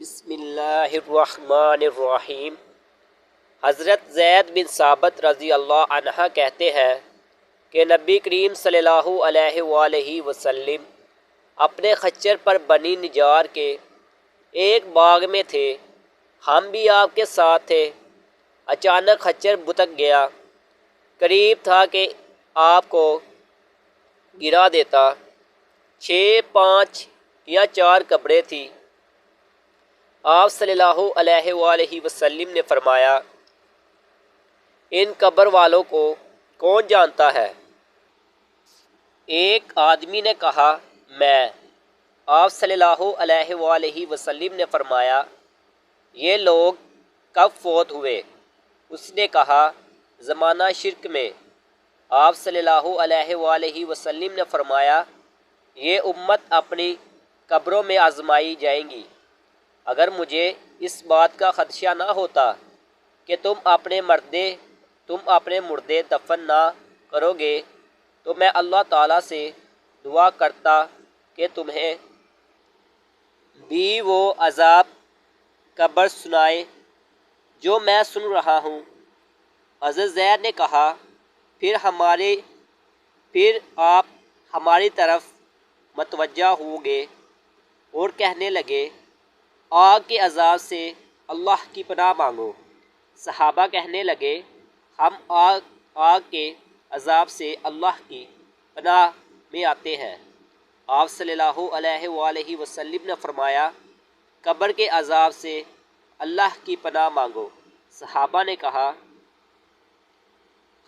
بسم اللہ الرحمن الرحیم۔ حضرت زید بن ثابت رضی اللہ عنہ کہتے ہیں کہ نبی کریم صلی اللہ علیہ وآلہ وسلم اپنے خچر پر بنی نجار کے ایک باغ میں تھے، ہم بھی آپ کے ساتھ تھے۔ اچانک خچر بتک گیا، قریب تھا کہ آپ کو گرا دیتا۔ 6، 5 یا 4 قبریں تھیں۔ آپ صلی اللہ علیہ وآلہ وسلم نے فرمایا، ان قبر والوں کو کون جانتا ہے؟ ایک آدمی نے کہا، میں۔ آپ صلی اللہ علیہ وآلہ وسلم نے فرمایا، یہ لوگ کب فوت ہوئے؟ اس نے کہا، زمانہ شرک میں۔ آپ صلی اللہ علیہ وآلہ وسلم نے فرمایا، یہ امت اپنی قبروں میں آزمائی جائیں گی۔ اگر مجھے اس بات کا خدشہ نہ ہوتا کہ تم اپنے مردے دفن نہ کرو گے تو میں اللہ تعالیٰ سے دعا کرتا کہ تمہیں بھی وہ عذاب قبر سنائے جو میں سن رہا ہوں۔ حضرت زید نے کہا، پھر آپ ہماری طرف متوجہ ہوئے اور کہنے لگے، آگ کے عذاب سے اللہ کی پناہ مانگو۔ صحابہ کہنے لگے، ہم آگ کے عذاب سے اللہ کی پناہ میں آتے ہیں۔ آپ صلی اللہ علیہ وآلہ وسلم نے فرمایا، قبر کے عذاب سے اللہ کی پناہ مانگو۔ صحابہ نے کہا،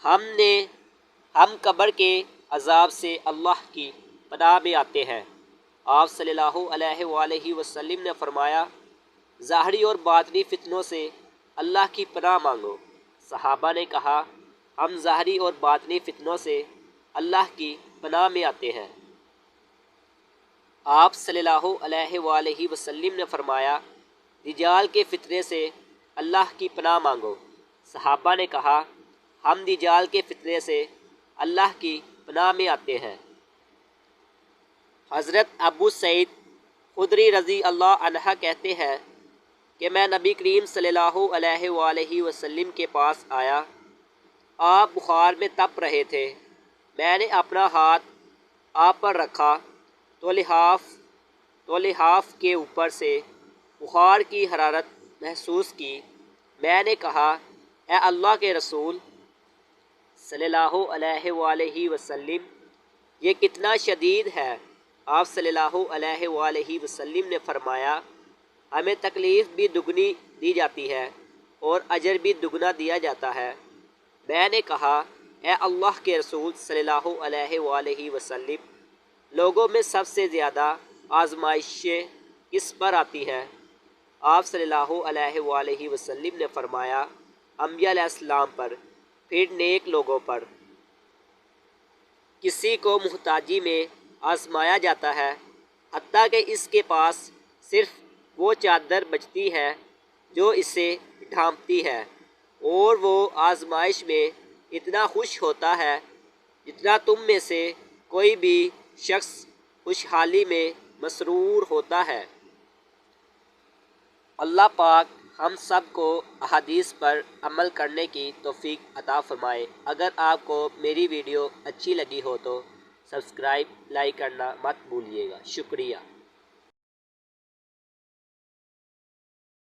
ہم قبر کے عذاب سے اللہ کی پناہ میں آتے ہیں۔ آپ صلی اللہ علیہ وآلہ وسلم نے فرمایا، ظاہری اور باطنی فتنوں سے اللہ کی پناہ مانگو۔ صحابہ نے کہا، ہم ظاہری اور باطنی فتنوں سے اللہ کی پناہ میں آتے ہیں۔ آپ صلی اللہ علیہ وآلہ وسلم نے فرمایا، دجال کے فتنے سے اللہ کی پناہ مانگو۔ صحابہ نے کہا، ہم دجال کے فتنے سے اللہ کی پناہ میں آتے ہیں۔ حضرت ابو سعید خدری رضی اللہ عنہ کہتے ہیں کہ میں نبی کریم صلی اللہ علیہ وآلہ وسلم کے پاس آیا، آپ بخار میں تپ رہے تھے۔ میں نے اپنا ہاتھ آپ پر رکھا تو لحاف کے اوپر سے بخار کی حرارت محسوس کی۔ میں نے کہا، اے اللہ کے رسول صلی اللہ علیہ وآلہ وسلم، یہ کتنا شدید ہے؟ آپ صلی اللہ علیہ وآلہ وسلم نے فرمایا، ہمیں تکلیف بھی دگنی دی جاتی ہے اور اجر بھی دگنا دیا جاتا ہے۔ میں نے کہا، اے اللہ کے رسول صلی اللہ علیہ وآلہ وسلم، لوگوں میں سب سے زیادہ آزمائشیں کس پر آتی ہے؟ آپ صلی اللہ علیہ وآلہ وسلم نے فرمایا، انبیاء علیہ السلام پر، پھر نیک لوگوں پر۔ کسی کو محتاجی میں آزمایا جاتا ہے، حتیٰ کہ اس کے پاس صرف وہ چادر بچتی ہے جو اسے ڈھانپتی ہے، اور وہ آزمائش میں اتنا خوش ہوتا ہے جتنا تم میں سے کوئی بھی شخص خوشحالی میں مسرور ہوتا ہے۔ اللہ پاک ہم سب کو احادیث پر عمل کرنے کی توفیق عطا فرمائے۔ اگر آپ کو میری ویڈیو اچھی لگی ہو تو سبسکرائب، لائک کرنا مت بھولیے گا۔ شکریہ۔